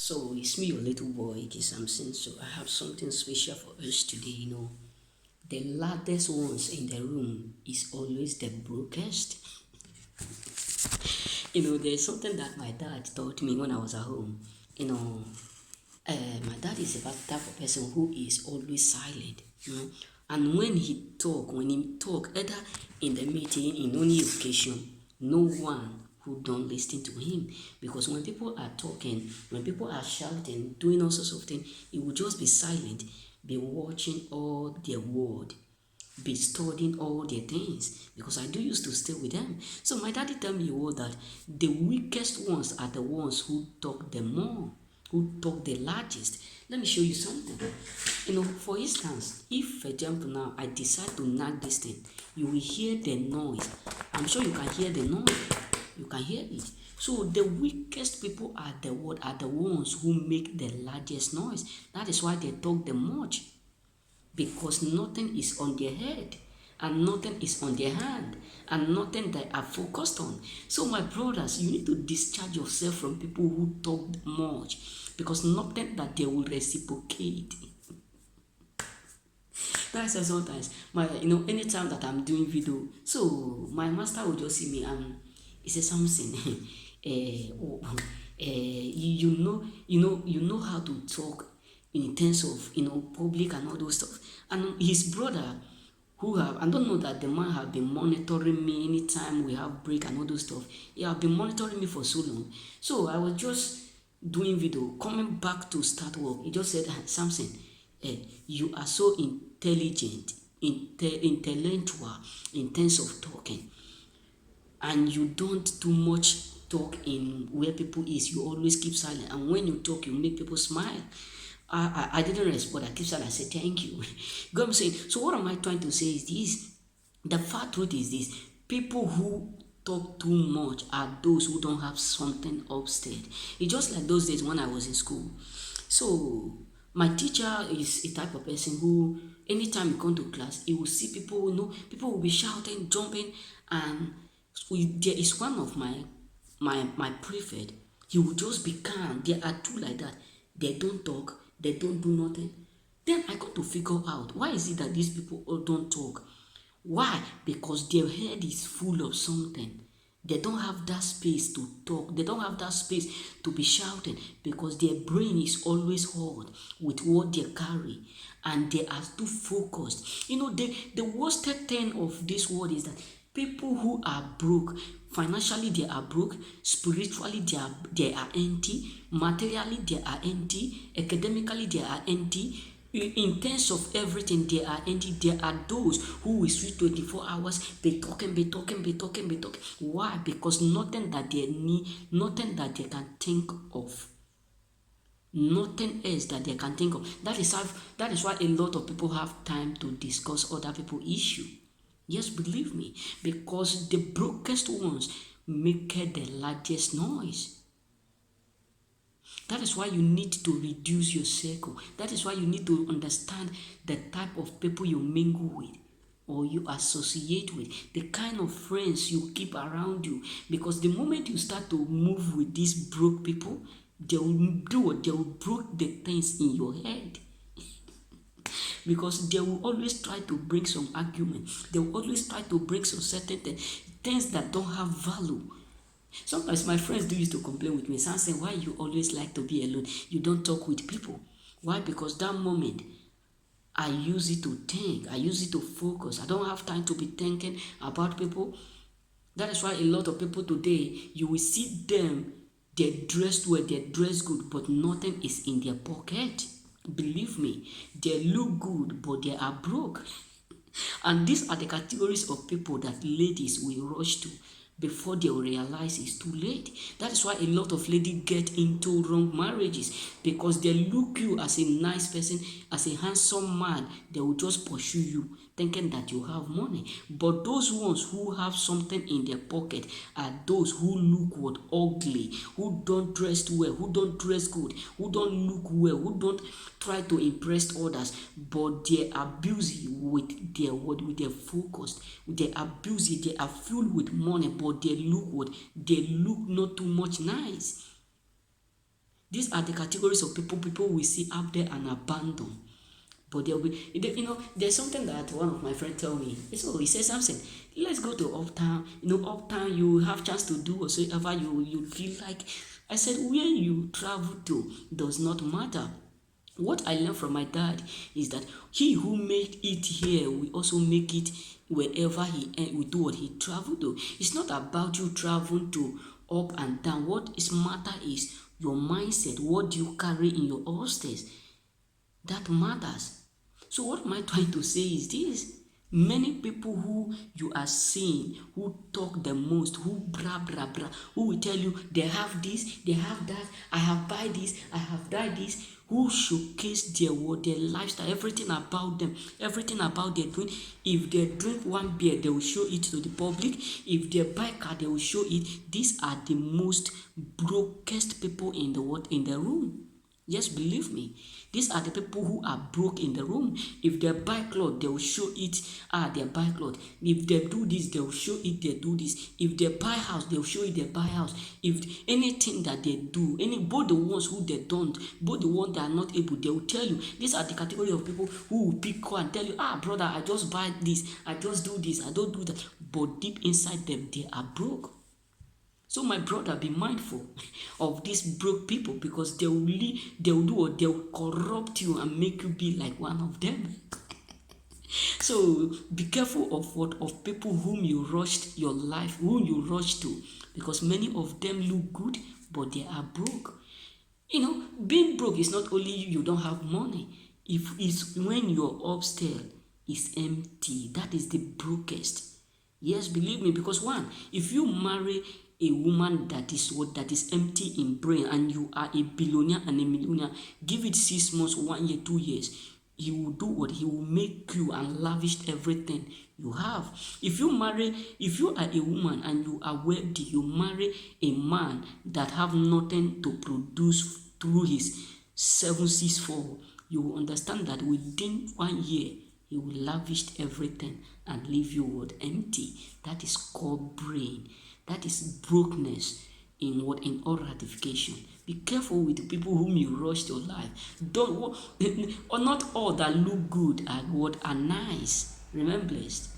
So it's me, your little boy, it is Samson. So I have something special for us today. The loudest ones in the room is always the brokest. There's something that my dad taught me when I was at home. You know, my dad is a type of person who is always silent. And when he talk, either in the meeting, in any occasion, no one who don't listen to him. Because when people are talking, when people are shouting, doing all sorts of things, he will just be silent, be watching all their word, be studying all their things, because I do used to stay with them. So my daddy tell me all that the weakest ones are the ones who talk the more, who talk the largest. Let me show you something. For instance, if for example now I decide to knock this thing, you will hear the noise. I'm sure you can hear the noise. You can hear it. So the weakest people are the ones who make the largest noise. That is why they talk the much, because nothing is on their head and nothing is on their hand and nothing they are focused on. So my brothers, you need to discharge yourself from people who talk much, because nothing that they will reciprocate. That's why sometimes anytime that I'm doing video, so my master will just see me and he says something. You know how to talk in terms of public and all those stuff. And his brother, I don't know that the man have been monitoring me anytime we have break and all those stuff. He have been monitoring me for so long. So I was just doing video, coming back to start work. He just said, Samson, you are so intelligent, intellectual in terms of talking, and you don't do much talk in where people is. You always keep silent, and when you talk, you make people smile. I didn't respond. I keep silent. I said thank you. God, I'm saying. So what am I trying to say is this? The fat truth is this: people who talk too much are those who don't have something upstairs. It's just like those days when I was in school. So my teacher is a type of person who, anytime you come to class, he will see people. People will be shouting, jumping, and there is one of my prefect. He will just be calm. There are two like that. They don't talk. They don't do nothing. Then I got to figure out, why is it that these people all don't talk? Why? Because their head is full of something. They don't have that space to talk. They don't have that space to be shouting, because their brain is always hot with what they carry, and they are too focused. The worst thing of this world is that people who are broke, financially they are broke, spiritually they are empty, materially they are empty, academically they are empty. In terms of everything, they are empty. There are those who will sleep 24 hours, be talking. Why? Because nothing that they need, nothing that they can think of. Nothing else that they can think of. That is why a lot of people have time to discuss other people's issue. Yes, believe me, because the brokest ones make the largest noise. That is why you need to reduce your circle. That is why you need to understand the type of people you mingle with or you associate with, the kind of friends you keep around you. Because the moment you start to move with these broke people, they will do what? They will break the things in your head. Because they will always try to bring some argument. They will always try to bring some certain things that don't have value. Sometimes my friends do used to complain with me, saying, why you always like to be alone? You don't talk with people. Why? Because that moment, I use it to think. I use it to focus. I don't have time to be thinking about people. That is why a lot of people today, you will see them, they're dressed well, they're dressed good, but nothing is in their pocket. Believe me, they look good, but they are broke. And these are the categories of people that ladies will rush to before they will realize it's too late. That is why a lot of ladies get into wrong marriages, because they look you as a nice person, as a handsome man. They will just pursue you thinking that you have money. But those ones who have something in their pocket are those who look ugly, who don't dress well, who don't dress good, who don't look well, who don't try to impress others, but they are busy with their focus. They are busy, they are filled with money, but they look not too much nice. These are the categories of people we see out there and abandon. But there'll be, there's something that one of my friends tell me. So he says something. Let's go to uptown. Uptown you have chance to do whatsoever you feel like. I said where you travel to does not matter. What I learned from my dad is that he who made it here will also make it wherever he will do what he traveled to. It's not about you traveling to up and down. What is matter is your mindset. What do you carry in your holsters? That matters. So what am I trying to say is this. Many people who you are seeing, who talk the most, who blah blah blah, who will tell you they have this, they have that, I have buy this, I have done this, who showcase their world, their lifestyle, everything about them, everything about their doing. If they drink one beer, they will show it to the public. If they buy car, they will show it. These are the most brokest people in the world, in the room. Yes, believe me. These are the people who are broke in the room. If they buy clothes, they will show it. They buy clothes. If they do this, they will show it. They do this. If they buy house, they will show it. They buy house. If anything that they do, both the ones who they don't, both the ones that are not able, they will tell you. These are the category of people who will pick call and tell you, brother, I just buy this. I just do this. I don't do that. But deep inside them, they are broke. So my brother, be mindful of these broke people, because they will do what they will corrupt you and make you be like one of them. So be careful of people whom you rushed your life, whom you rushed to, because many of them look good, but they are broke. Being broke is not only you don't have money. If it's when your upstairs is empty, that is the brokest. Yes, believe me, because one, if you marry a woman that is empty in brain, and you are a billionaire and a millionaire, give it 6 months, 1 year, 2 years, he will do what he will make you and lavish everything you have. If you are a woman and you are wealthy, you marry a man that have nothing to produce through his 764, you will understand that within 1 year he will lavish everything and leave you empty. That is called brain. That is brokenness in all ratification. Be careful with the people whom you rush your life. Don't or not all that look good are nice. Remain blessed.